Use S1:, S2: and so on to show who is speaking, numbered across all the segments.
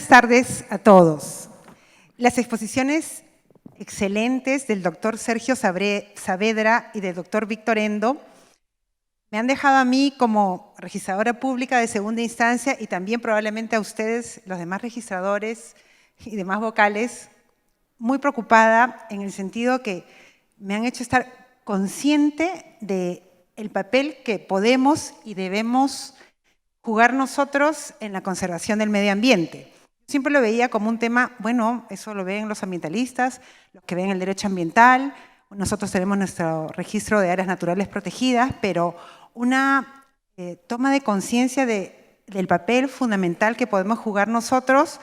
S1: Buenas tardes a todos. Las exposiciones excelentes del doctor Sergio Saavedra y del doctor Víctor Endo me han dejado a mí como registradora pública de segunda instancia y también probablemente a ustedes, los demás registradores y demás vocales, muy preocupada en el sentido que me han hecho estar consciente del papel que podemos y debemos jugar nosotros en la conservación del medio ambiente. Siempre lo veía como un tema, bueno, eso lo ven los ambientalistas, los que ven el derecho ambiental, nosotros tenemos nuestro registro de áreas naturales protegidas, pero una toma de conciencia del papel fundamental que podemos jugar nosotros,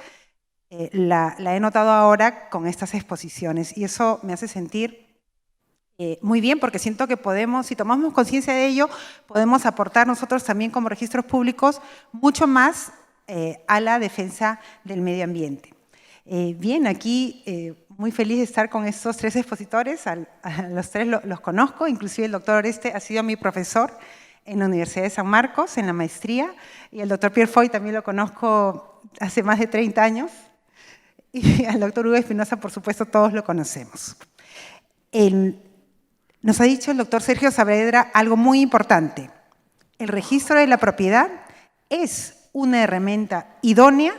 S1: la he notado ahora con estas exposiciones y eso me hace sentir muy bien, porque siento que podemos, si tomamos conciencia de ello, podemos aportar nosotros también como registros públicos mucho más a la defensa del medio ambiente. Bien, aquí muy feliz de estar con estos tres expositores, a los tres los conozco, inclusive el doctor Oreste ha sido mi profesor en la Universidad de San Marcos, en la maestría, y el doctor Pierre Foy también lo conozco hace más de 30 años, y al doctor Hugo Espinosa, por supuesto, todos lo conocemos. Nos ha dicho el doctor Sergio Saavedra algo muy importante. El registro de la propiedad es una herramienta idónea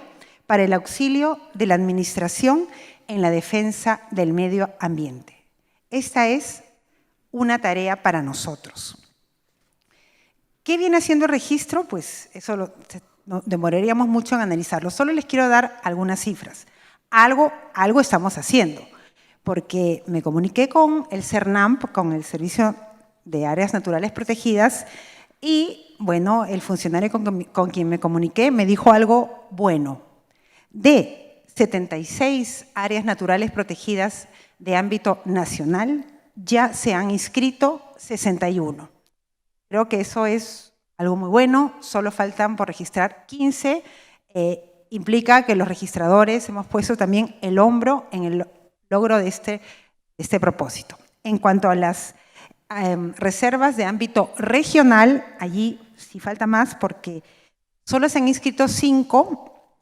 S1: para el auxilio de la administración en la defensa del medio ambiente. Esta es una tarea para nosotros. ¿Qué viene haciendo el registro? Pues eso no demoraríamos mucho en analizarlo. Solo les quiero dar algunas cifras. Algo estamos haciendo, porque me comuniqué con el CERNAMP, con el Servicio de Áreas Naturales Protegidas, y bueno, el funcionario con quien me comuniqué me dijo algo bueno. De 76 áreas naturales protegidas de ámbito nacional, ya se han inscrito 61. Creo que eso es algo muy bueno, solo faltan por registrar 15. Implica que los registradores hemos puesto también el hombro en el logro de este propósito. En cuanto a las reservas de ámbito regional, allí sí falta más porque solo se han inscrito 5,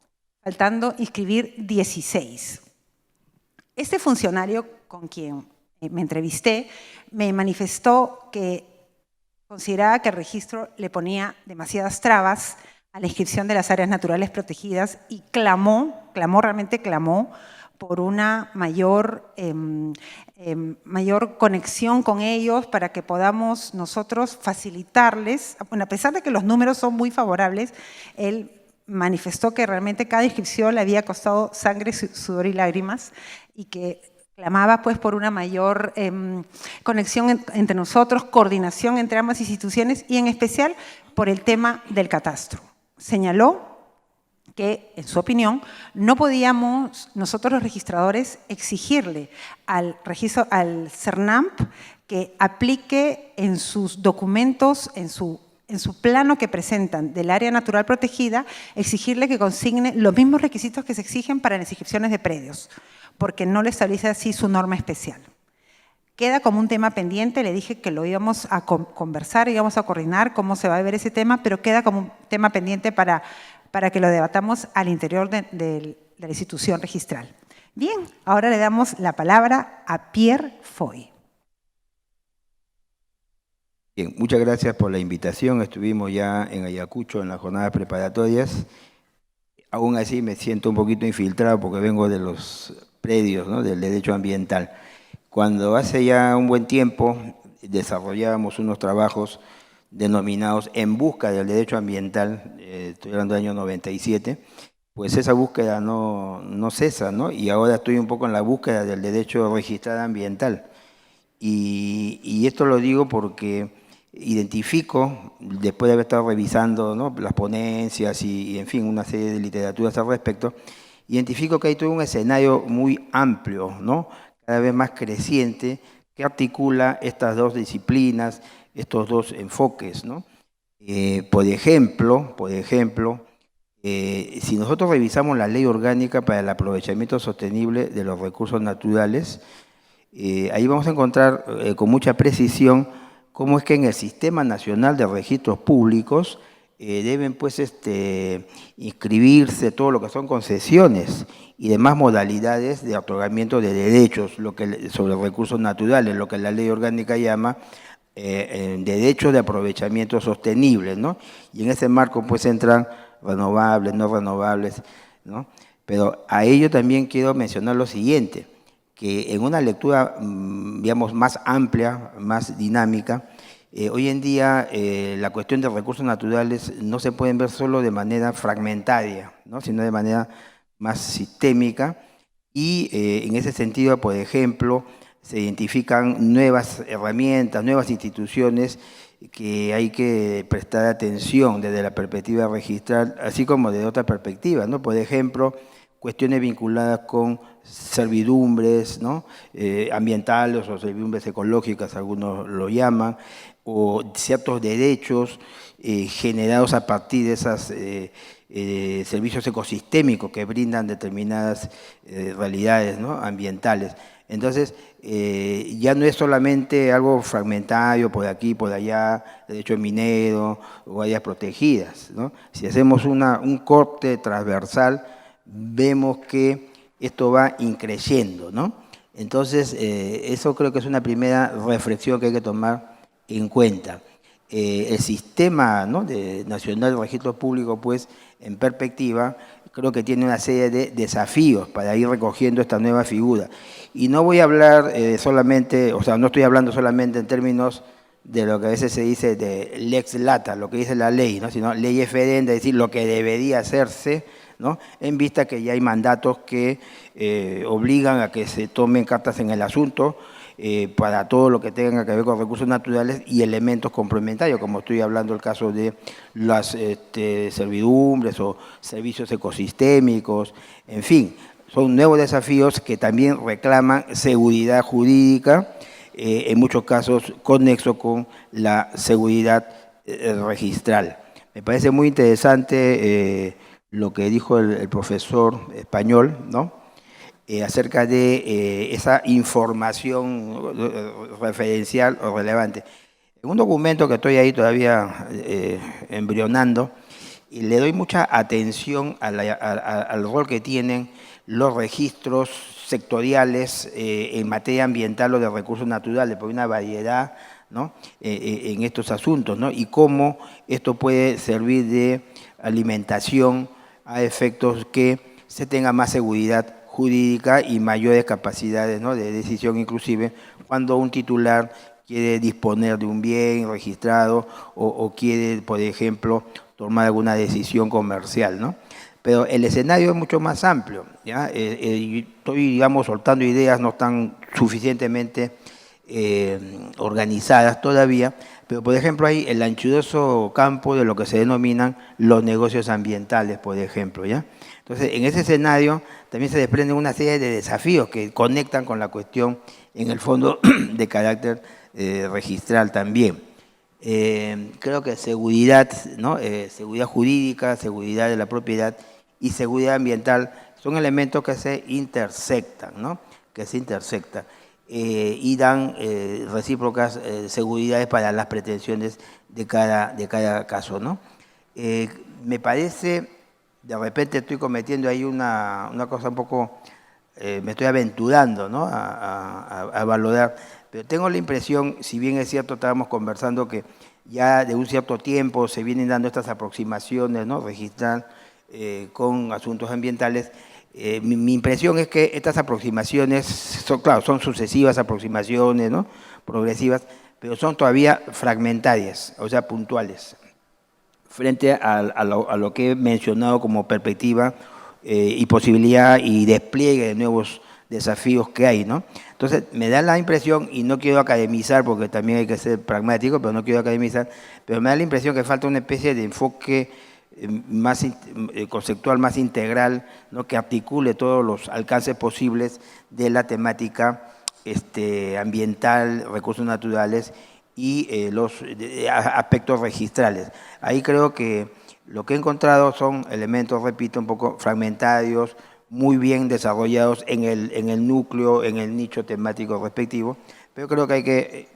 S1: faltando inscribir 16. Este funcionario con quien me entrevisté me manifestó que consideraba que el registro le ponía demasiadas trabas a la inscripción de las áreas naturales protegidas y realmente clamó por una mayor conexión con ellos para que podamos nosotros facilitarles, bueno, a pesar de que los números son muy favorables, él manifestó que realmente cada inscripción le había costado sangre, sudor y lágrimas y que clamaba pues por una mayor conexión entre nosotros, coordinación entre ambas instituciones y en especial por el tema del catastro. Señaló que, en su opinión, no podíamos nosotros los registradores exigirle al CERNAMP que aplique en sus documentos, en su plano que presentan del área natural protegida, exigirle que consigne los mismos requisitos que se exigen para las inscripciones de predios, porque no le establece así su norma especial. Queda como un tema pendiente, le dije que lo íbamos a conversar, íbamos a coordinar cómo se va a ver ese tema, pero queda como un tema pendiente para que lo debatamos al interior de la institución registral. Bien, ahora le damos la palabra a Pierre Foy.
S2: Bien, muchas gracias por la invitación. Estuvimos ya en Ayacucho en las jornadas preparatorias. Aún así me siento un poquito infiltrado porque vengo de los predios, ¿no?, del derecho ambiental. Cuando hace ya un buen tiempo desarrollábamos unos trabajos denominados En Busca del Derecho Ambiental, estoy hablando del año 97, pues esa búsqueda no cesa, ¿no? Y ahora estoy un poco en la búsqueda del derecho registrado ambiental. Y esto lo digo porque identifico, después de haber estado revisando, ¿no?, las ponencias y, en fin, una serie de literaturas al respecto, identifico que hay todo un escenario muy amplio, ¿no?, cada vez más creciente, que articula estas dos disciplinas, estos dos enfoques, ¿no? Por ejemplo, si nosotros revisamos la Ley Orgánica para el Aprovechamiento Sostenible de los Recursos Naturales, ahí vamos a encontrar con mucha precisión cómo es que en el Sistema Nacional de Registros Públicos deben pues inscribirse todo lo que son concesiones y demás modalidades de otorgamiento de derechos sobre recursos naturales, lo que la ley orgánica llama derechos de aprovechamiento sostenible, ¿no? Y en ese marco pues entran renovables, no renovables, ¿no? Pero a ello también quiero mencionar lo siguiente, que en una lectura, digamos, más amplia, más dinámica, hoy en día la cuestión de recursos naturales no se pueden ver solo de manera fragmentaria, ¿no? Sino de manera más sistémica y en ese sentido, por ejemplo, se identifican nuevas herramientas, nuevas instituciones que hay que prestar atención desde la perspectiva registral, así como desde otra perspectiva, ¿no? Por ejemplo, cuestiones vinculadas con servidumbres, ¿no? Ambientales o servidumbres ecológicas, algunos lo llaman, o ciertos derechos generados a partir de esos servicios ecosistémicos que brindan determinadas realidades, ¿no? Ambientales. Entonces, ya no es solamente algo fragmentario por aquí, por allá, derecho minero o áreas protegidas, ¿no? Si hacemos un corte transversal, vemos que esto va increyendo, ¿no? Entonces, eso creo que es una primera reflexión que hay que tomar en cuenta. El sistema, ¿no?, nacional de registro público, pues, en perspectiva, creo que tiene una serie de desafíos para ir recogiendo esta nueva figura. Y no voy a hablar solamente, o sea, no estoy hablando solamente en términos de lo que a veces se dice de lex lata, lo que dice la ley, ¿no?, sino ley ferenda, es decir, lo que debería hacerse, ¿no?, en vista que ya hay mandatos que obligan a que se tomen cartas en el asunto para todo lo que tenga que ver con recursos naturales y elementos complementarios, como estoy hablando del caso de las servidumbres o servicios ecosistémicos, en fin, son nuevos desafíos que también reclaman seguridad jurídica, en muchos casos conexo con la seguridad registral. Me parece muy interesante lo que dijo el profesor español, ¿no?, acerca de esa información referencial o relevante. En un documento que estoy ahí todavía embrionando, y le doy mucha atención al rol que tienen los registros sectoriales en materia ambiental o de recursos naturales, por una variedad, ¿no?, en estos asuntos, ¿no?, y cómo esto puede servir de alimentación a efectos que se tenga más seguridad jurídica y mayores capacidades, ¿no?, de decisión, inclusive cuando un titular quiere disponer de un bien registrado o quiere, por ejemplo, tomar alguna decisión comercial, ¿no? Pero el escenario es mucho más amplio, ¿ya? Estoy, digamos, soltando ideas no tan suficientemente organizadas todavía, pero, por ejemplo, hay el anchuroso campo de lo que se denominan los negocios ambientales, por ejemplo, ¿ya? Entonces, en ese escenario también se desprenden una serie de desafíos que conectan con la cuestión, en el fondo, de carácter registral también. Creo que seguridad, ¿no?, seguridad jurídica, seguridad de la propiedad y seguridad ambiental son elementos que se intersectan, ¿no?, que se intersectan y dan recíprocas seguridades para las pretensiones de cada caso, ¿no? Me parece, de repente estoy cometiendo ahí una cosa un poco, me estoy aventurando, ¿no?, a valorar, pero tengo la impresión, si bien es cierto, estábamos conversando que ya de un cierto tiempo se vienen dando estas aproximaciones, ¿no?, registrar con asuntos ambientales. Mi impresión es que estas aproximaciones son, claro, son sucesivas aproximaciones, ¿no?, progresivas, pero son todavía fragmentarias, o sea, puntuales, frente a lo que he mencionado como perspectiva y posibilidad y despliegue de nuevos desafíos que hay, ¿no? Entonces, me da la impresión, y no quiero academizar, porque también hay que ser pragmático, pero no quiero academizar, pero me da la impresión que falta una especie de enfoque más conceptual, más integral, ¿no?, que articule todos los alcances posibles de la temática ambiental, recursos naturales y los aspectos registrales. Ahí creo que lo que he encontrado son elementos, repito, un poco fragmentarios, muy bien desarrollados en el núcleo, en el nicho temático respectivo, pero creo que hay que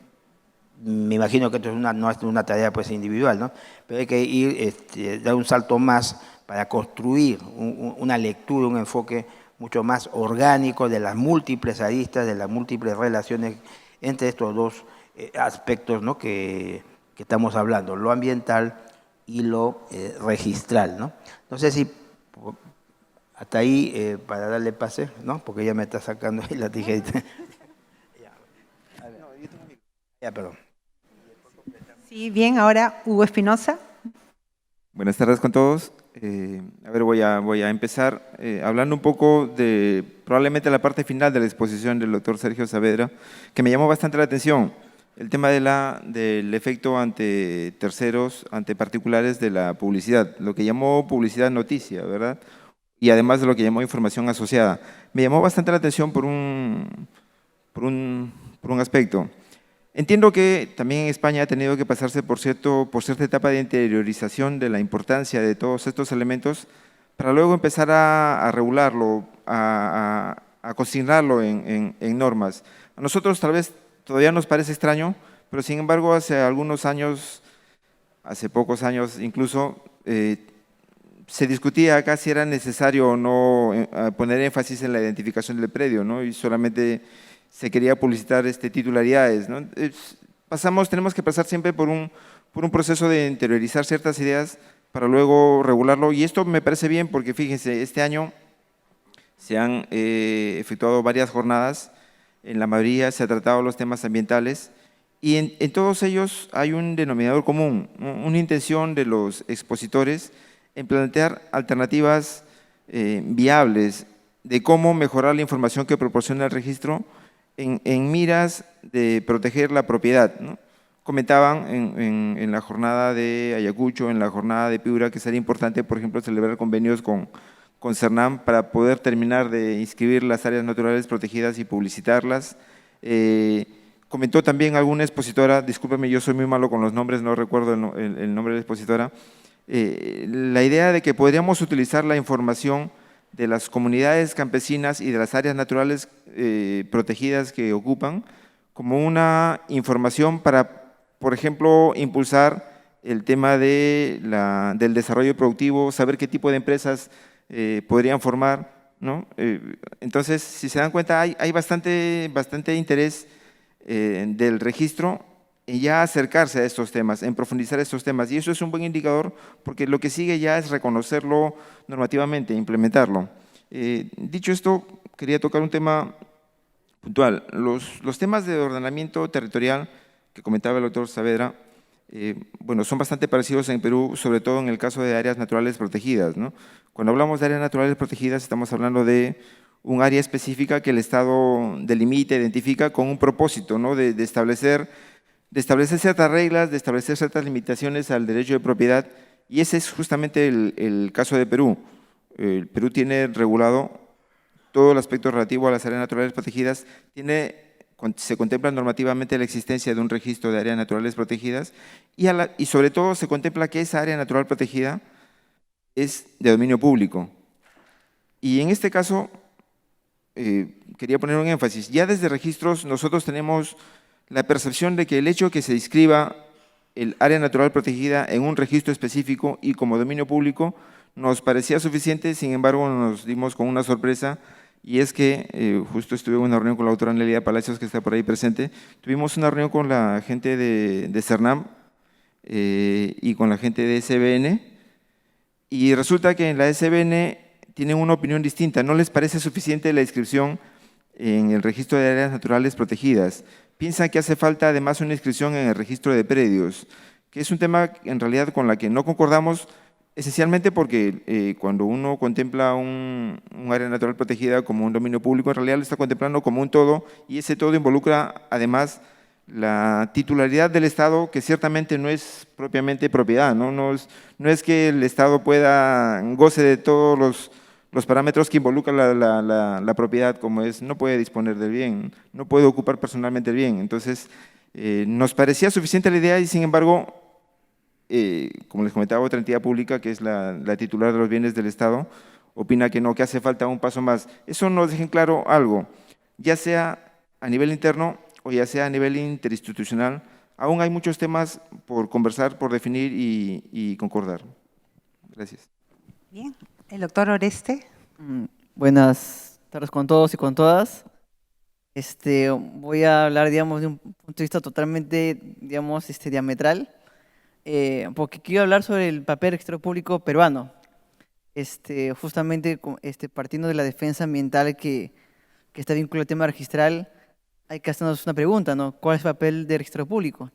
S2: me imagino que esto es no es una tarea pues individual, ¿no? Pero hay que ir, dar un salto más para construir una lectura, un enfoque mucho más orgánico de las múltiples aristas, de las múltiples relaciones entre estos dos aspectos, ¿no? que estamos hablando, lo ambiental y lo registral, ¿no? No sé si hasta ahí para darle pase, ¿no? Porque ya me está sacando ahí la tijerita. Ya, perdón.
S1: Sí, bien, ahora Hugo Espinosa.
S3: Buenas tardes con todos. A ver, voy a empezar hablando un poco de probablemente la parte final de la exposición del doctor Sergio Saavedra, que me llamó bastante la atención, el tema del efecto ante terceros, ante particulares de la publicidad, lo que llamó publicidad noticia, ¿verdad? Y además de lo que llamó información asociada. Me llamó bastante la atención por un aspecto. Entiendo que también en España ha tenido que pasarse por cierta etapa de interiorización de la importancia de todos estos elementos para luego empezar a regularlo, a consignarlo en normas. A nosotros tal vez todavía nos parece extraño, pero sin embargo hace algunos años, hace pocos años incluso, se discutía acá si era necesario o no poner énfasis en la identificación del predio, ¿no? Y solamente se quería publicitar titularidades, ¿no? Tenemos que pasar siempre por un proceso de interiorizar ciertas ideas para luego regularlo, y esto me parece bien porque fíjense, este año se han efectuado varias jornadas, en la mayoría se ha tratado los temas ambientales, y en todos ellos hay un denominador común, ¿no? Una intención de los expositores en plantear alternativas viables de cómo mejorar la información que proporciona el registro en miras de proteger la propiedad, ¿no? Comentaban en la jornada de Ayacucho, en la jornada de Piura, que sería importante, por ejemplo, celebrar convenios con CERNAM para poder terminar de inscribir las áreas naturales protegidas y publicitarlas. Comentó también alguna expositora, discúlpeme, yo soy muy malo con los nombres, no recuerdo el nombre de la expositora, la idea de que podríamos utilizar la información de las comunidades campesinas y de las áreas naturales protegidas que ocupan como una información para, por ejemplo, impulsar el tema del desarrollo productivo, saber qué tipo de empresas podrían formar, ¿no? Entonces, si se dan cuenta, hay bastante interés del registro en ya acercarse a estos temas, en profundizar estos temas, y eso es un buen indicador porque lo que sigue ya es reconocerlo normativamente, implementarlo. Dicho esto, quería tocar un tema puntual. Los temas de ordenamiento territorial que comentaba el doctor Saavedra, bueno, son bastante parecidos en Perú, sobre todo en el caso de áreas naturales protegidas, ¿no? Cuando hablamos de áreas naturales protegidas, estamos hablando de un área específica que el Estado delimita, identifica con un propósito, ¿no? de establecer ciertas reglas, de establecer ciertas limitaciones al derecho de propiedad, y ese es justamente el caso de Perú. El Perú tiene regulado todo el aspecto relativo a las áreas naturales protegidas, se contempla normativamente la existencia de un registro de áreas naturales protegidas y sobre todo se contempla que esa área natural protegida es de dominio público. Y en este caso, quería poner un énfasis, ya desde registros nosotros tenemos la percepción de que el hecho de que se inscriba el área natural protegida en un registro específico y como dominio público nos parecía suficiente, sin embargo nos dimos con una sorpresa, y es que justo estuve en una reunión con la doctora Nelia Palacios, que está por ahí presente, tuvimos una reunión con la gente de CERNAM y con la gente de SBN, y resulta que en la SBN tienen una opinión distinta, no les parece suficiente la inscripción en el registro de áreas naturales protegidas. Piensan que hace falta además una inscripción en el registro de predios, que es un tema en realidad con la que no concordamos, esencialmente porque cuando uno contempla un área natural protegida como un dominio público, en realidad lo está contemplando como un todo, y ese todo involucra además la titularidad del Estado, que ciertamente no es propiamente propiedad, ¿no? No es que el Estado goce de todos los parámetros que involucran la propiedad, como es, no puede disponer del bien, no puede ocupar personalmente el bien. Entonces, nos parecía suficiente la idea y sin embargo, como les comentaba, otra entidad pública, que es la titular de los bienes del Estado, opina que no, que hace falta un paso más. Eso nos deja en claro algo, ya sea a nivel interno o ya sea a nivel interinstitucional, aún hay muchos temas por conversar, por definir y concordar. Gracias.
S1: Bien, el doctor Oreste.
S4: Buenas tardes con todos y con todas. Voy a hablar, digamos, de un punto de vista totalmente, digamos, diametral, porque quiero hablar sobre el papel del registro público peruano, justamente partiendo de la defensa ambiental que está vinculada al tema registral. Hay que hacernos una pregunta, ¿no? ¿Cuál es el papel del registro público?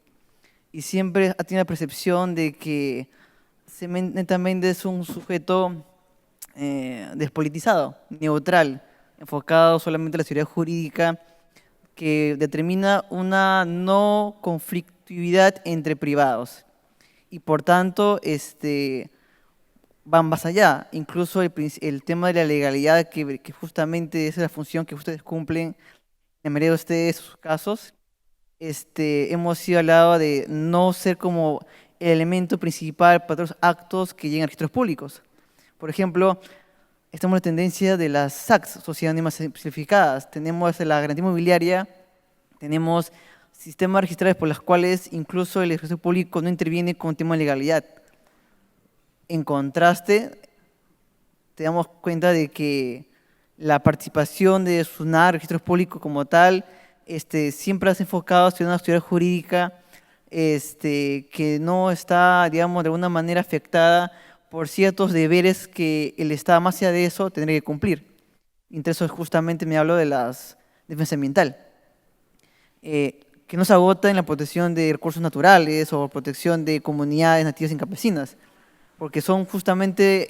S4: Y siempre ha tenido la percepción de que netamente es un sujeto despolitizado, neutral, enfocado solamente en la seguridad jurídica, que determina una no conflictividad entre privados. Y por tanto, van más allá. Incluso el tema de la legalidad, que justamente es la función que ustedes cumplen en la mayoría de ustedes, sus casos, hemos sido hablado de no ser como el elemento principal para los actos que llegan a registros públicos. Por ejemplo, estamos en la tendencia de las SACs, Sociedades Anónimas Simplificadas. Tenemos la garantía inmobiliaria, tenemos sistemas registrales por los cuales incluso el registro público no interviene con tema de legalidad. En contraste, te damos cuenta de que la participación de SUNAT, registros públicos como tal, siempre has enfocado hacia una seguridad jurídica que no está, digamos, de alguna manera afectada por ciertos deberes que el Estado, más allá de eso, tendría que cumplir. Entre eso justamente me hablo de la defensa ambiental, que no se agota en la protección de recursos naturales o protección de comunidades nativas y campesinas, porque son justamente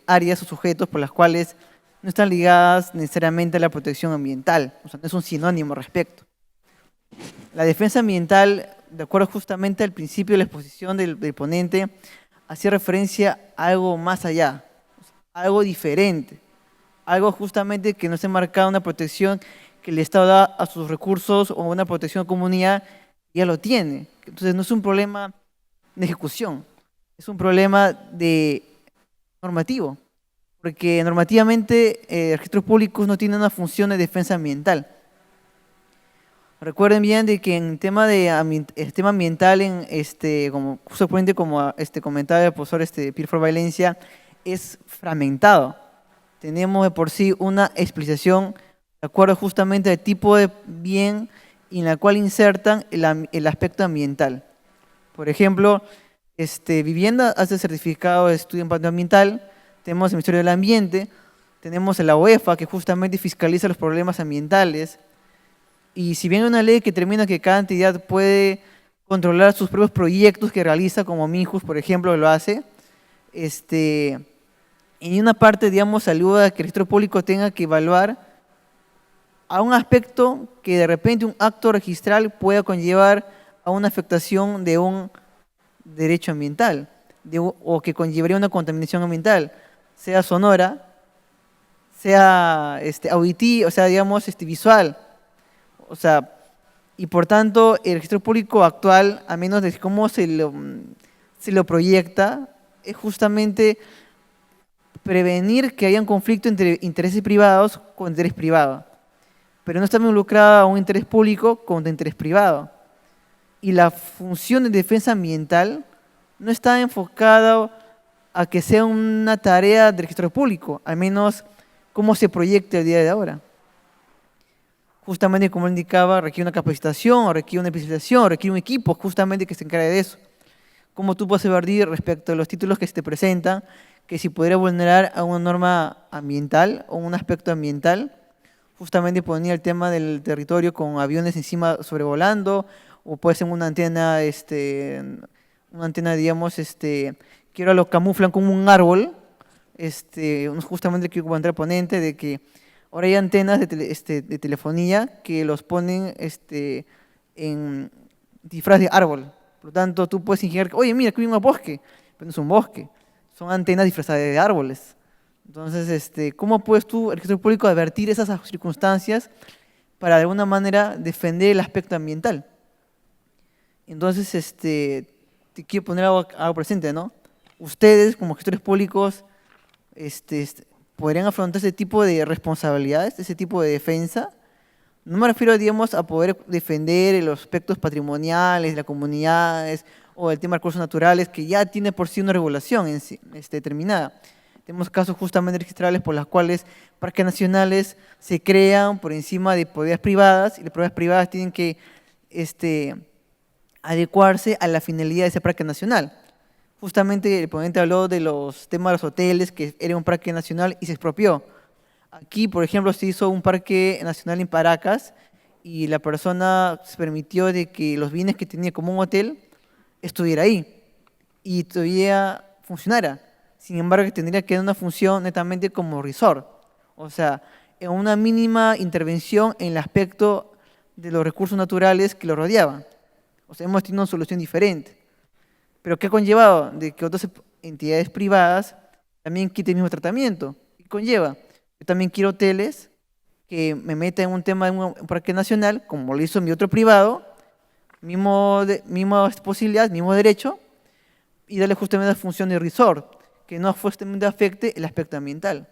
S4: áreas o sujetos por las cuales no están ligadas necesariamente a la protección ambiental, o sea, no es un sinónimo al respecto. La defensa ambiental, de acuerdo justamente al principio de la exposición del ponente, hacía referencia a algo más allá, algo diferente, algo justamente que no esté marcado una protección que el Estado da a sus recursos o una protección a comunidad, ya lo tiene. Entonces no es un problema de ejecución, es un problema de normativo, porque normativamente registros públicos no tienen una función de defensa ambiental. Recuerden bien de que en el tema ambiental, como justamente como comentaba el profesor Pirfor Valencia, es fragmentado. Tenemos de por sí una explicación de acuerdo justamente al tipo de bien en la cual insertan el aspecto ambiental. Por ejemplo, vivienda hace certificado de estudio de impacto ambiental, tenemos el Ministerio del Ambiente, tenemos la OEFA que justamente fiscaliza los problemas ambientales. Y si bien hay una ley que determina que cada entidad puede controlar sus propios proyectos que realiza, como Minjus, por ejemplo, lo hace, en una parte, digamos, ayuda a que el registro público tenga que evaluar a un aspecto que de repente un acto registral pueda conllevar a una afectación de un derecho ambiental, o que conllevaría una contaminación ambiental, sea sonora, sea auditiva, o sea, digamos, visual. O sea, y por tanto, el registro público actual, a menos de cómo se lo proyecta, es justamente prevenir que haya un conflicto entre intereses privados con interés privado. Pero no está involucrado un interés público con interés privado. Y la función de defensa ambiental no está enfocada a que sea una tarea del registro público, al menos cómo se proyecta el día de ahora. Justamente como indicaba, requiere una capacitación, requiere una especialización, requiere un equipo justamente que se encargue de eso. ¿Cómo tú puedes evadir respecto a los títulos que se te presentan, que si podría vulnerar a una norma ambiental o un aspecto ambiental? Justamente ponía el tema del territorio con aviones encima sobrevolando, o puede ser una antena, digamos, que ahora lo camuflan como un árbol. Justamente quiero comentar al ponente de que ahora hay antenas de telefonía que los ponen en disfraz de árbol. Por lo tanto, tú puedes imaginar, oye, mira, aquí hay un bosque, pero no es un bosque, son antenas disfrazadas de árboles. Entonces, ¿cómo puedes tú, el registro público, advertir esas circunstancias para de alguna manera defender el aspecto ambiental? Entonces, te quiero poner algo presente, ¿no? Ustedes, como gestores públicos, podrían afrontar ese tipo de responsabilidades, ese tipo de defensa, No me refiero, digamos, a poder defender los aspectos patrimoniales, las comunidades o el tema de recursos naturales, que ya tiene por sí una regulación en sí, determinada. Tenemos casos justamente registrables por los cuales parques nacionales se crean por encima de propiedades privadas y las propiedades privadas tienen que adecuarse a la finalidad de ese parque nacional. Justamente el ponente habló de los temas de los hoteles, que era un parque nacional y se expropió. Aquí, por ejemplo, se hizo un parque nacional en Paracas y la persona se permitió de que los bienes que tenía como un hotel estuviera ahí y todavía funcionara. Sin embargo, que tendría que dar una función netamente como resort. O sea, en una mínima intervención en el aspecto de los recursos naturales que lo rodeaban. O sea, hemos tenido una solución diferente. Pero ¿qué ha conllevado? De que otras entidades privadas también quiten el mismo tratamiento. ¿Qué conlleva? Yo también quiero hoteles que me metan en un tema de un parque nacional, como lo hizo mi otro privado, mismas posibilidades, mismo derecho, y darle justamente la función de resort, que no justamente afecte el aspecto ambiental.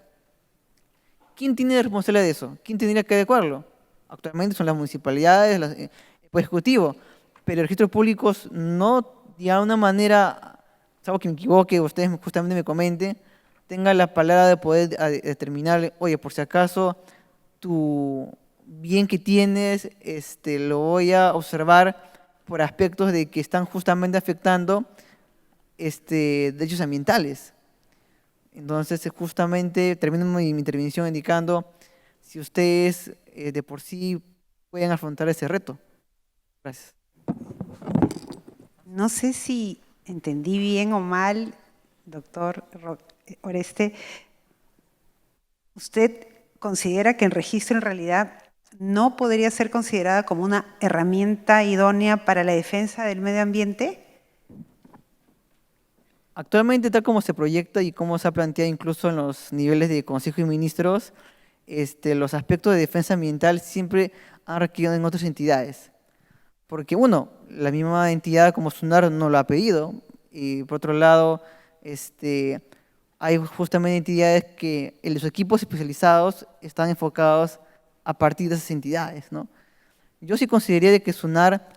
S4: ¿Quién tiene la responsabilidad de eso? ¿Quién tendría que adecuarlo? Actualmente son las municipalidades, el Poder Ejecutivo, pero el registro público no, de alguna manera, salvo que me equivoque, ustedes justamente me comenten, tenga la palabra de poder determinar, oye, por si acaso tu bien que tienes lo voy a observar por aspectos de que están justamente afectando derechos ambientales. Entonces, justamente termino mi intervención indicando si ustedes de por sí pueden afrontar ese reto. Gracias.
S1: No sé si entendí bien o mal, doctor Oreste. ¿Usted considera que el registro en realidad no podría ser considerada como una herramienta idónea para la defensa del medio ambiente?
S4: Actualmente, tal como se proyecta y como se ha planteado incluso en los niveles de Consejo de Ministros, los aspectos de defensa ambiental siempre han requerido en otras entidades. Porque, uno, la misma entidad como SUNAR no lo ha pedido, y por otro lado, hay justamente entidades que los equipos especializados están enfocados a partir de esas entidades, ¿no? Yo sí consideraría que SUNAR,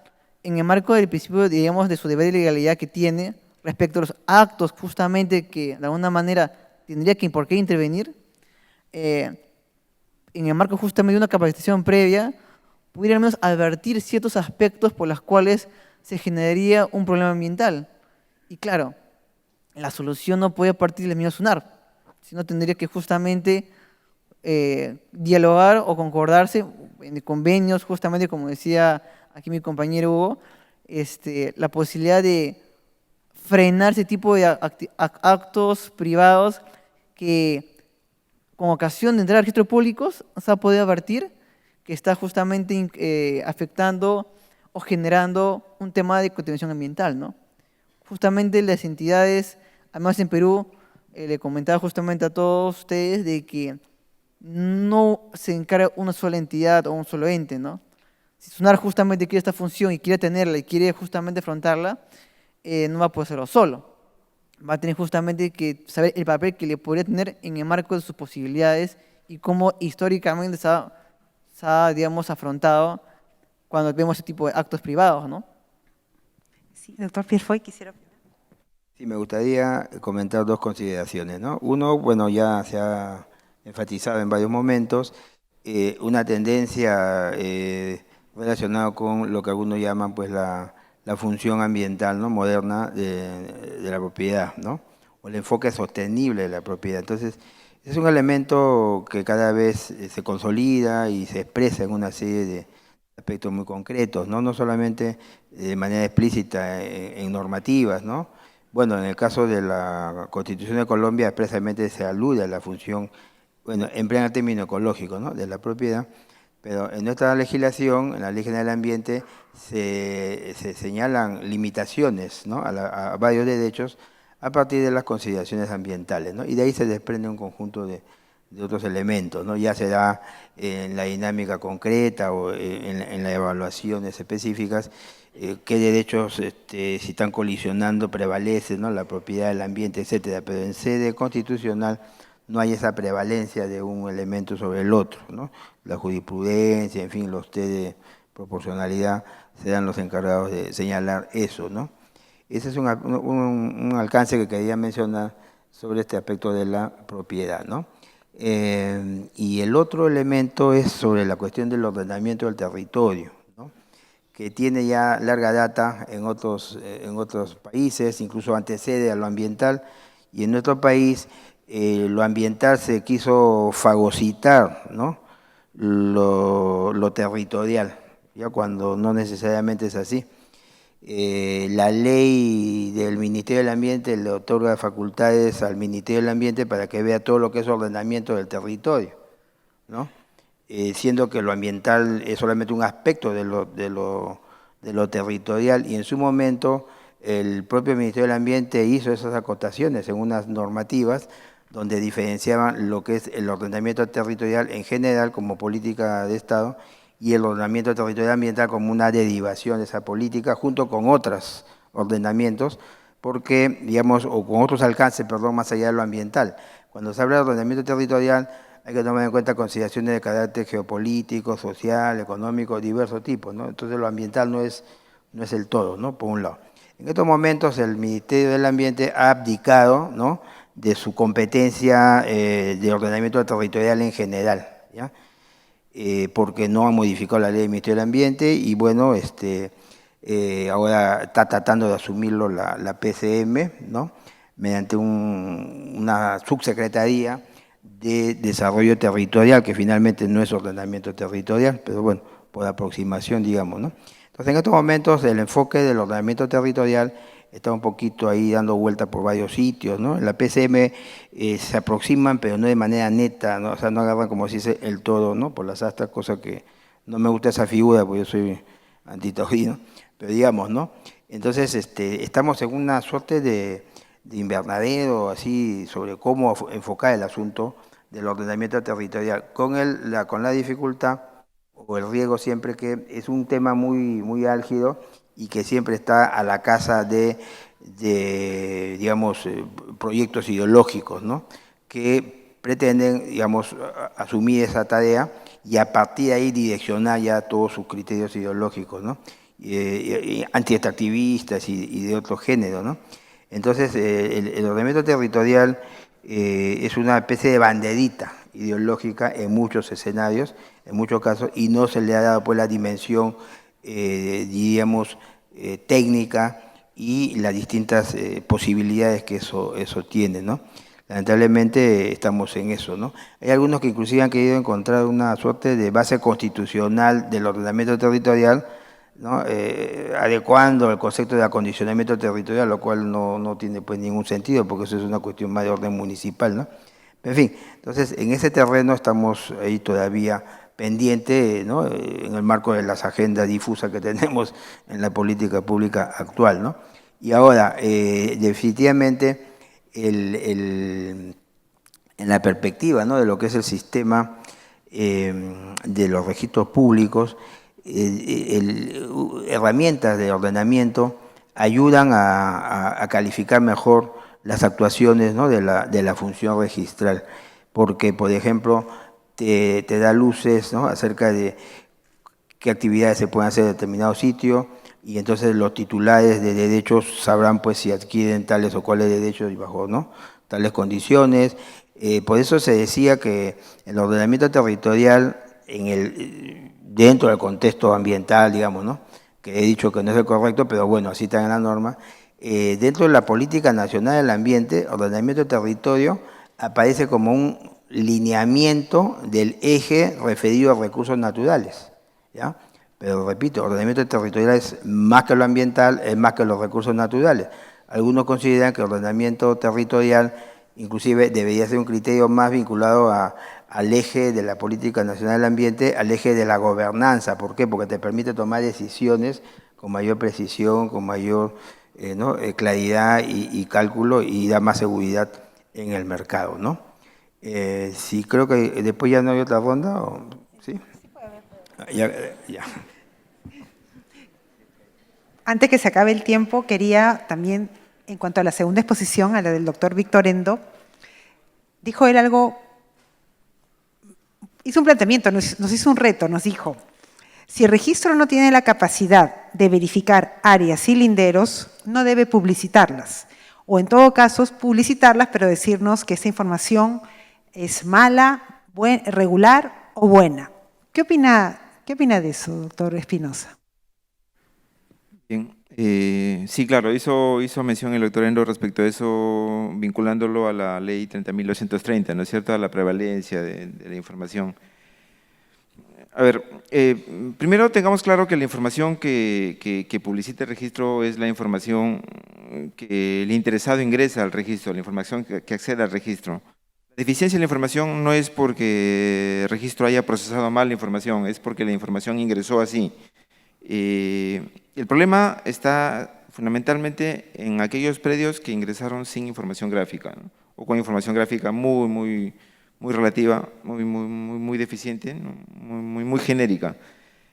S4: en el marco del principio, digamos, de su deber de legalidad que tiene, respecto a los actos justamente que de alguna manera tendría que por qué intervenir, en el marco justamente de una capacitación previa, pudiera al menos advertir ciertos aspectos por los cuales se generaría un problema ambiental. Y claro, la solución no puede partir del mismo SUNAR, sino tendría que justamente dialogar o concordarse en convenios, justamente como decía aquí mi compañero Hugo, la posibilidad de frenar ese tipo de actos privados que con ocasión de entrar a registros públicos se ha podido advertir que está justamente afectando o generando un tema de contaminación ambiental, ¿no? Justamente las entidades, además en Perú, le comentaba justamente a todos ustedes de que no se encarga una sola entidad o un solo ente, ¿no? Si SUNAR justamente quiere esta función y quiere tenerla y quiere justamente afrontarla, no va a poder hacerlo solo. Va a tener justamente que saber el papel que le podría tener en el marco de sus posibilidades y cómo históricamente se ha, digamos, afrontado cuando vemos ese tipo de actos privados, ¿no?
S1: Sí, doctor Pierfoy, quisiera opinar.
S2: Sí, me gustaría comentar dos consideraciones, ¿no? Uno, bueno, ya se ha enfatizado en varios momentos, una tendencia relacionada con lo que algunos llaman pues la función ambiental, ¿no?, moderna de la propiedad, ¿no?, o el enfoque sostenible de la propiedad. Entonces, es un elemento que cada vez se consolida y se expresa en una serie de aspectos muy concretos, ¿no? No solamente de manera explícita en normativas, ¿no? Bueno, en el caso de la Constitución de Colombia expresamente se alude a la función, bueno, en pleno término ecológico, ¿no?, de la propiedad, pero en nuestra legislación, en la Ley General del Ambiente, se señalan limitaciones, ¿no?, a varios derechos a partir de las consideraciones ambientales, ¿no?, y de ahí se desprende un conjunto de otros elementos, ¿no?, ya se da en la dinámica concreta o en las evaluaciones específicas qué derechos, si están colisionando, prevalecen, ¿no?, la propiedad del ambiente, etcétera, pero en sede constitucional no hay esa prevalencia de un elemento sobre el otro, ¿no? La jurisprudencia, en fin, los test de proporcionalidad serán los encargados de señalar eso, ¿no? Ese es un alcance que quería mencionar sobre este aspecto de la propiedad, ¿no? Y el otro elemento es sobre la cuestión del ordenamiento del territorio, ¿no? Que tiene ya larga data en otros países, incluso antecede a lo ambiental, y en nuestro país lo ambiental se quiso fagocitar, ¿no? Lo territorial, ya cuando no necesariamente es así. La ley del Ministerio del Ambiente le otorga facultades al Ministerio del Ambiente para que vea todo lo que es ordenamiento del territorio, ¿no? Siendo que lo ambiental es solamente un aspecto de lo territorial, y en su momento el propio Ministerio del Ambiente hizo esas acotaciones en unas normativas donde diferenciaban lo que es el ordenamiento territorial en general como política de Estado y el ordenamiento territorial ambiental como una derivación de esa política, junto con otros ordenamientos, porque, digamos, o con otros alcances, perdón, más allá de lo ambiental. Cuando se habla de ordenamiento territorial, hay que tomar en cuenta consideraciones de carácter geopolítico, social, económico, diversos tipos, ¿no? Entonces lo ambiental no es el todo, ¿no? Por un lado. En estos momentos el Ministerio del Ambiente ha abdicado, ¿no?, de su competencia de ordenamiento territorial en general, ¿ya? Porque no han modificado la ley del Ministerio del Ambiente y bueno, ahora está tratando de asumirlo la PCM, ¿no?, mediante una subsecretaría de Desarrollo Territorial, que finalmente no es ordenamiento territorial, pero bueno, por aproximación, digamos, ¿no? Entonces, en estos momentos el enfoque del ordenamiento territorial está un poquito ahí dando vuelta por varios sitios, ¿no? En la PCM se aproximan, pero no de manera neta, ¿no? O sea, no agarran, como se dice, el todo, ¿no?, por las astas, cosa que no me gusta esa figura, porque yo soy antitaurino, pero digamos, ¿no? Entonces, estamos en una suerte de invernadero, así, sobre cómo enfocar el asunto del ordenamiento territorial, con la dificultad o el riesgo siempre que es un tema muy álgido y que siempre está a la caza de digamos, proyectos ideológicos, ¿no?, que pretenden, digamos, asumir esa tarea y a partir de ahí direccionar ya todos sus criterios ideológicos, ¿no?, antiextractivistas y de otro género, ¿no? Entonces, el ordenamiento territorial es una especie de banderita ideológica en muchos escenarios, en muchos casos, y no se le ha dado pues la dimensión, diríamos, técnica y las distintas posibilidades que eso tiene, ¿no? Lamentablemente estamos en eso, ¿no? Hay algunos que inclusive han querido encontrar una suerte de base constitucional del ordenamiento territorial, ¿no?, adecuando el concepto de acondicionamiento territorial, lo cual no tiene pues ningún sentido, porque eso es una cuestión más de orden municipal, ¿no? En fin, entonces en ese terreno estamos ahí todavía pendiente, ¿no?, en el marco de las agendas difusas que tenemos en la política pública actual, ¿no? Y ahora, definitivamente, en la perspectiva, ¿no?, de lo que es el sistema de los registros públicos, herramientas de ordenamiento ayudan a calificar mejor las actuaciones, ¿no?, de la función registral, porque, por ejemplo, te da luces, ¿no?, acerca de qué actividades se pueden hacer en determinado sitio, y entonces los titulares de derechos sabrán pues si adquieren tales o cuales derechos y bajo, ¿no?, tales condiciones. Por eso se decía que el ordenamiento territorial dentro del contexto ambiental, digamos, ¿no?, que he dicho que no es el correcto, pero bueno, así está en la norma, dentro de la política nacional del ambiente, ordenamiento del territorio aparece como un lineamiento del eje referido a recursos naturales, ¿ya? Pero repito, ordenamiento territorial es más que lo ambiental, es más que los recursos naturales. Algunos consideran que el ordenamiento territorial inclusive debería ser un criterio más vinculado al eje de la política nacional del ambiente, al eje de la gobernanza. ¿Por qué? Porque te permite tomar decisiones con mayor precisión, con mayor claridad y cálculo, y da más seguridad en el mercado, ¿no? Sí, creo que después ya no hay otra ronda, ¿sí? Ya.
S1: Antes que se acabe el tiempo, quería también, en cuanto a la segunda exposición, a la del doctor Víctor Endo, dijo él algo, hizo un planteamiento, nos hizo un reto, nos dijo, si el registro no tiene la capacidad de verificar áreas y linderos, no debe publicitarlas. O en todo caso, publicitarlas, pero decirnos que esa información es mala, regular o buena. ¿Qué opina de eso, doctor Espinosa?
S3: Bien, sí, claro, hizo mención el doctor Endo respecto a eso, vinculándolo a la ley 30.230, ¿no es cierto?, a la prevalencia de la información. A ver, primero tengamos claro que la información que publicita el registro es la información que el interesado ingresa al registro, la información que accede al registro. La deficiencia de la información no es porque el registro haya procesado mal la información, es porque la información ingresó así. El problema está fundamentalmente en aquellos predios que ingresaron sin información gráfica, ¿no?, o con información gráfica muy relativa, muy deficiente, ¿no?, muy genérica.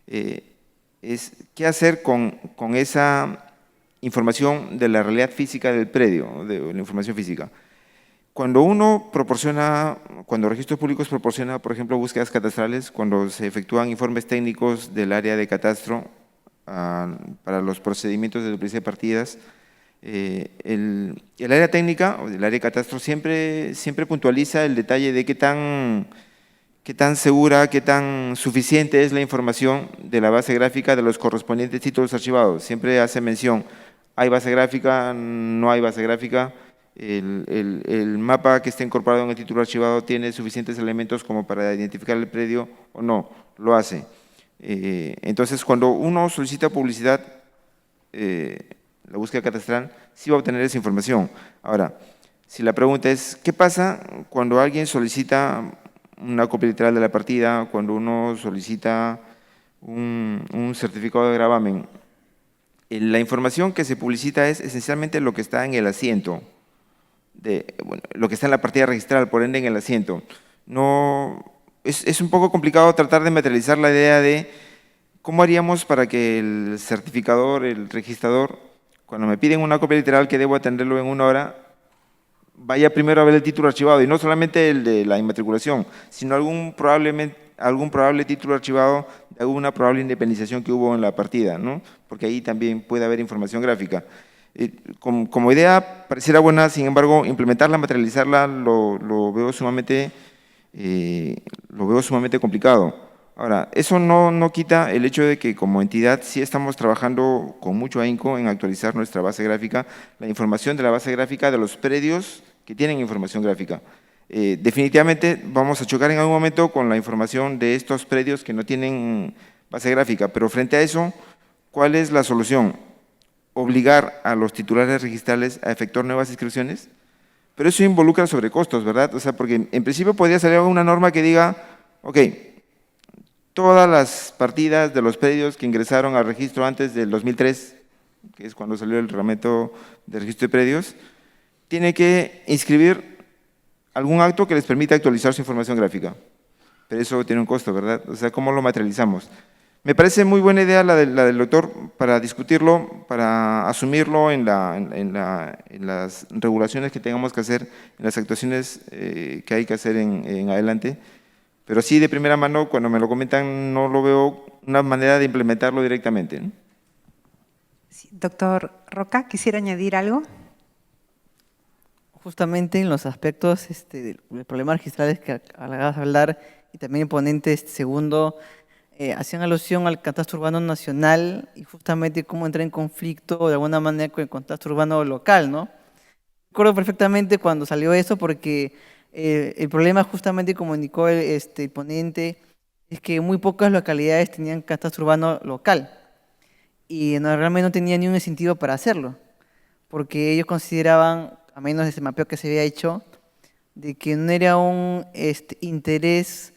S3: ¿Qué hacer con esa información de la realidad física del predio, de la información física? Cuando Registros Públicos proporciona, por ejemplo, búsquedas catastrales, cuando se efectúan informes técnicos del área de catastro para los procedimientos de duplicidad de partidas, el área técnica o el área de catastro siempre puntualiza el detalle de qué tan segura, qué tan suficiente es la información de la base gráfica de los correspondientes títulos archivados. Siempre hace mención, ¿hay base gráfica? ¿No hay base gráfica? El mapa que está incorporado en el título archivado tiene suficientes elementos como para identificar el predio o no, lo hace. Entonces, cuando uno solicita publicidad, la búsqueda catastral, sí va a obtener esa información. Ahora, si la pregunta es, ¿qué pasa cuando alguien solicita una copia literal de la partida, cuando uno solicita un certificado de gravamen? La información que se publicita es esencialmente lo que está en el asiento, lo que está en la partida registral, por ende en el asiento. Es un poco complicado tratar de materializar la idea de cómo haríamos para que el certificador, el registrador, cuando me piden una copia literal que debo atenderlo en 1 hora, vaya primero a ver el título archivado, y no solamente el de la inmatriculación, sino algún probable título archivado de alguna probable independización que hubo en la partida, ¿no?, porque ahí también puede haber información gráfica. Como idea pareciera buena, sin embargo, implementarla, materializarla, lo veo sumamente complicado. Ahora, eso no quita el hecho de que como entidad sí estamos trabajando con mucho ahínco en actualizar nuestra base gráfica, la información de la base gráfica de los predios que tienen información gráfica. Definitivamente vamos a chocar en algún momento con la información de estos predios que no tienen base gráfica, pero frente a eso, ¿cuál es la solución? Obligar a los titulares registrales a efectuar nuevas inscripciones, pero eso involucra sobrecostos, ¿verdad? O sea, porque en principio podría salir una norma que diga, ok, todas las partidas de los predios que ingresaron al registro antes del 2003, que es cuando salió el reglamento de registro de predios, tiene que inscribir algún acto que les permita actualizar su información gráfica. Pero eso tiene un costo, ¿verdad? O sea, ¿cómo lo materializamos? Me parece muy buena idea la del doctor para discutirlo, para asumirlo en las regulaciones que tengamos que hacer, en las actuaciones que hay que hacer en adelante. Pero sí, de primera mano, cuando me lo comentan, no lo veo una manera de implementarlo directamente, ¿no?
S1: Sí, doctor Roca, ¿quisiera añadir algo?
S4: Justamente en los aspectos del problema registrales que acabas de hablar, y también el ponente segundo, hacían alusión al catastro urbano nacional y justamente cómo entra en conflicto de alguna manera con el catastro urbano local, ¿no? Recuerdo perfectamente cuando salió eso porque el problema justamente, como indicó el ponente, es que muy pocas localidades tenían catastro urbano local y realmente no tenían ni un incentivo para hacerlo, porque ellos consideraban, a menos desde el mapeo que se había hecho, de que no era un interés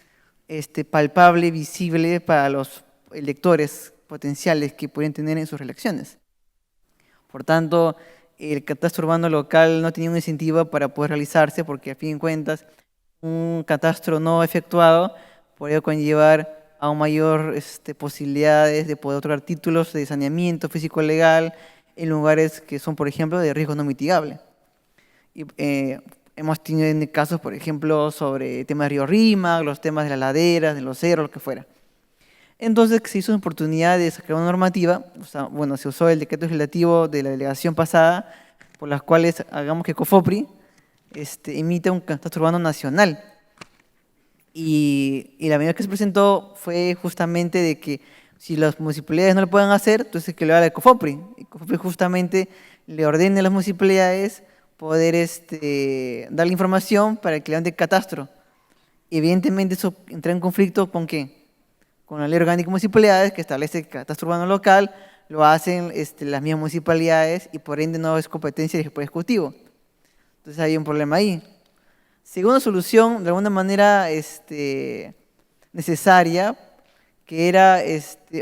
S4: palpable, visible para los electores potenciales que podrían tener en sus elecciones. Por tanto, el catastro urbano local no tenía un incentivo para poder realizarse porque, a fin de cuentas, un catastro no efectuado podría conllevar a mayor posibilidades de poder otorgar títulos de saneamiento físico-legal en lugares que son, por ejemplo, de riesgo no mitigable. Y, hemos tenido casos, por ejemplo, sobre temas de Río Rímac, los temas de las laderas, de los cerros, lo que fuera. Entonces se hizo una oportunidad de sacar una normativa, o sea, bueno, se usó el decreto legislativo de la delegación pasada, por las cuales hagamos que COFOPRI emita un catastro urbano nacional. Y la medida que se presentó fue justamente de que si las municipalidades no lo pueden hacer, entonces que lo haga el COFOPRI. Y COFOPRI justamente le ordene a las municipalidades poder darle información para que levante catastro. Evidentemente eso entra en conflicto ¿con qué? Con la Ley Orgánica de Municipalidades, que establece el catastro urbano local, lo hacen las mismas municipalidades y por ende no es competencia del Poder Ejecutivo. Entonces hay un problema ahí. Segunda solución, de alguna manera necesaria, que era,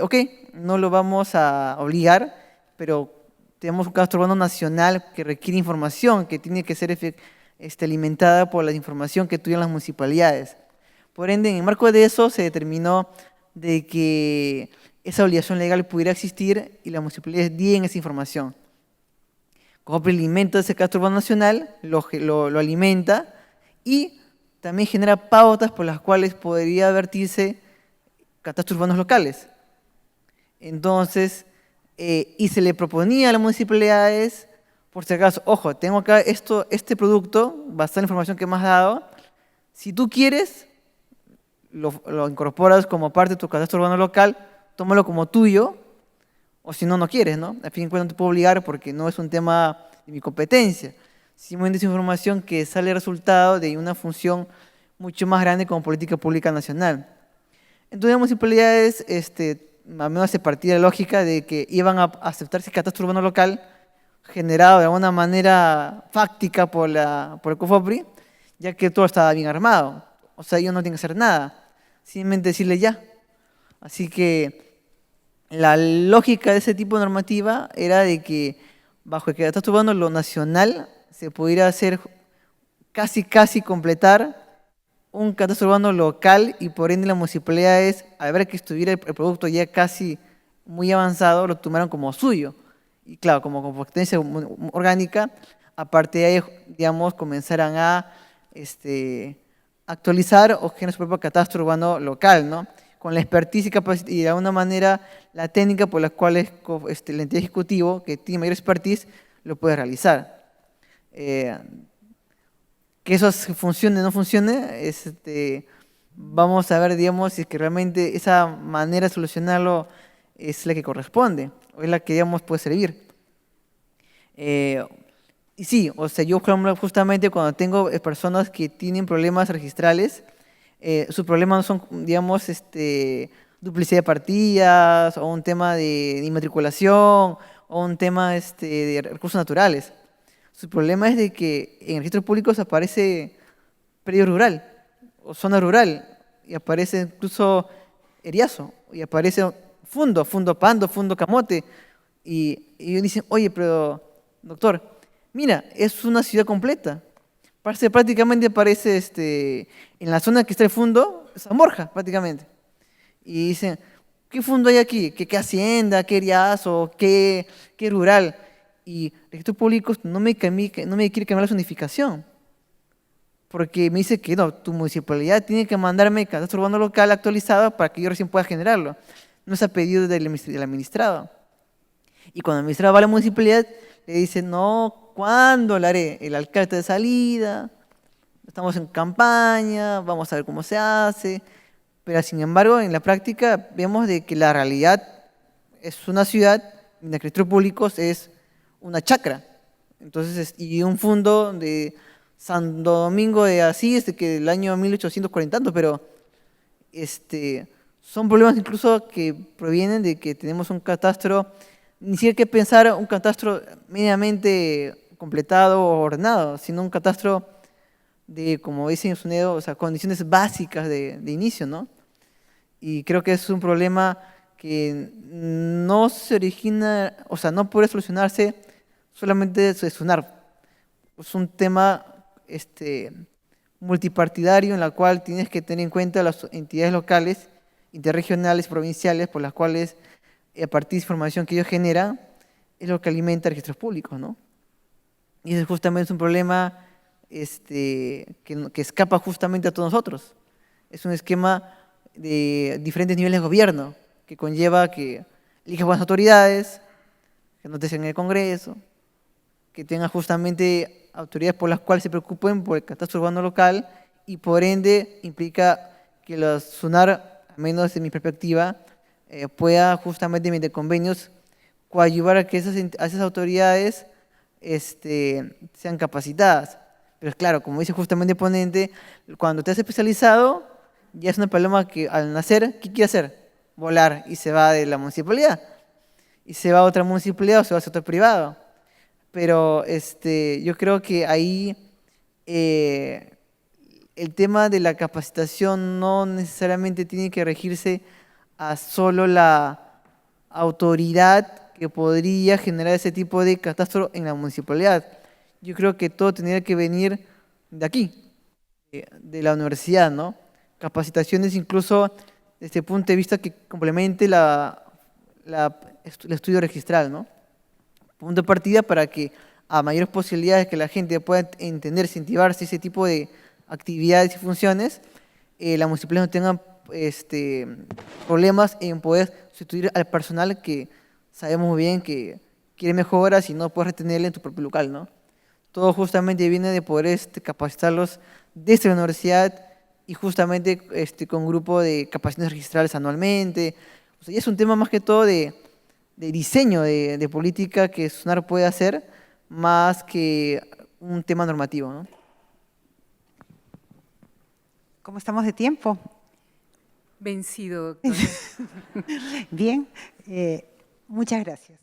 S4: ok, no lo vamos a obligar, pero tenemos un catastro urbano nacional que requiere información, que tiene que ser alimentada por la información que tuvieron las municipalidades. Por ende, en el marco de eso se determinó de que esa obligación legal pudiera existir y las municipalidades dieran esa información. COFOPRI alimenta ese catastro urbano nacional, lo alimenta y también genera pautas por las cuales podría advertirse catastros urbanos locales. Entonces, y se le proponía a las municipalidades, por si acaso, ojo, tengo acá este producto, basado en la información que me has dado, si tú quieres, lo incorporas como parte de tu catastro urbano local, tómalo como tuyo, o si no, no quieres, ¿no? Al fin y al cabo no te puedo obligar porque no es un tema de mi competencia. Simplemente es información que sale resultado de una función mucho más grande como política pública nacional. Entonces las municipalidades, al menos se partía de la lógica de que iban a aceptar ese catastro urbano local generado de alguna manera fáctica por el COFOPRI, ya que todo estaba bien armado. O sea, ellos no tienen que hacer nada, simplemente decirle ya. Así que la lógica de ese tipo de normativa era de que bajo el catastro urbano lo nacional se pudiera hacer casi completar un catastro urbano local y por ende las municipalidades, al ver que estuviera el producto ya casi muy avanzado, lo tomaron como suyo. Y claro, como competencia orgánica, aparte de ahí, digamos, comenzaran a actualizar o generar su propio catastro urbano local, ¿no? Con la expertise y de alguna manera la técnica por la cual el ente ejecutivo, que tiene mayor expertise, lo puede realizar. Que eso funcione o no funcione, vamos a ver, digamos, si es que realmente esa manera de solucionarlo es la que corresponde, o es la que, digamos, puede servir. Y sí, o sea, yo justamente cuando tengo personas que tienen problemas registrales, sus problemas no son, digamos, duplicidad de partidas, o un tema de inmatriculación, o un tema de recursos naturales. Su problema es de que en registros públicos aparece predio rural o zona rural y aparece incluso eriazo y aparece fundo pando, fundo camote y ellos dicen, oye, pero doctor, mira, es una ciudad completa. Prácticamente aparece en la zona que está el fundo, San Borja prácticamente. Y dicen, ¿qué fundo hay aquí? ¿Qué hacienda? ¿Qué eriazo? ¿Qué rural? Y registros públicos no me quiere cambiar la zonificación, porque me dice que no, tu municipalidad tiene que mandarme el catastro urbano local actualizado para que yo recién pueda generarlo. No es a pedido del administrado. Y cuando el administrado va a la municipalidad, le dice, no, ¿cuándo lo haré? El alcalde de salida, estamos en campaña, vamos a ver cómo se hace. Pero sin embargo, en la práctica vemos de que la realidad es una ciudad, y en registros públicos es una chacra. Entonces, y un fundo de Santo Domingo de Asís, que del año 1840 tanto, pero son problemas incluso que provienen de que tenemos un catastro, ni siquiera hay que pensar un catastro medianamente completado o ordenado, sino un catastro de, como dice en Sunedo, o sea, condiciones básicas de inicio, ¿no? Y creo que es un problema que no se origina, o sea, no puede solucionarse solamente de sonar. Es un tema multipartidario en la cual tienes que tener en cuenta las entidades locales, interregionales, provinciales, por las cuales, a partir de información que ellos generan, es lo que alimenta registros públicos, ¿no? Y ese justamente es un problema que escapa justamente a todos nosotros. Es un esquema de diferentes niveles de gobierno que conlleva que elijas buenas autoridades, que no te en el Congreso, que tengas justamente autoridades por las cuales se preocupen por el catastro urbano local y por ende implica que la SUNAR, al menos desde mi perspectiva, pueda justamente mediante convenios coadyuvar a que esas autoridades sean capacitadas. Pero claro, como dice justamente el ponente, cuando te has especializado, ya es una paloma que al nacer, ¿qué quiere hacer? Volar y se va de la municipalidad. Y se va a otra municipalidad o se va a otro privado. Pero yo creo que ahí el tema de la capacitación no necesariamente tiene que regirse a solo la autoridad que podría generar ese tipo de catastro en la municipalidad. Yo creo que todo tendría que venir de aquí, de la universidad, ¿no? Capacitaciones incluso desde el punto de vista que complemente el estudio registral, ¿no? Punto de partida para que a mayores posibilidades que la gente pueda entender, incentivarse ese tipo de actividades y funciones, la municipalidad no tenga problemas en poder sustituir al personal que sabemos muy bien que quiere mejoras y no puedes retenerle en tu propio local, ¿no? Todo justamente viene de poder capacitarlos desde la universidad y justamente con un grupo de capacitaciones registrales anualmente. O sea, y es un tema más que todo de diseño de política que SUNAR puede hacer más que un tema normativo, ¿no?
S1: ¿Cómo estamos de tiempo?
S5: Vencido, doctora.
S1: Bien, muchas gracias.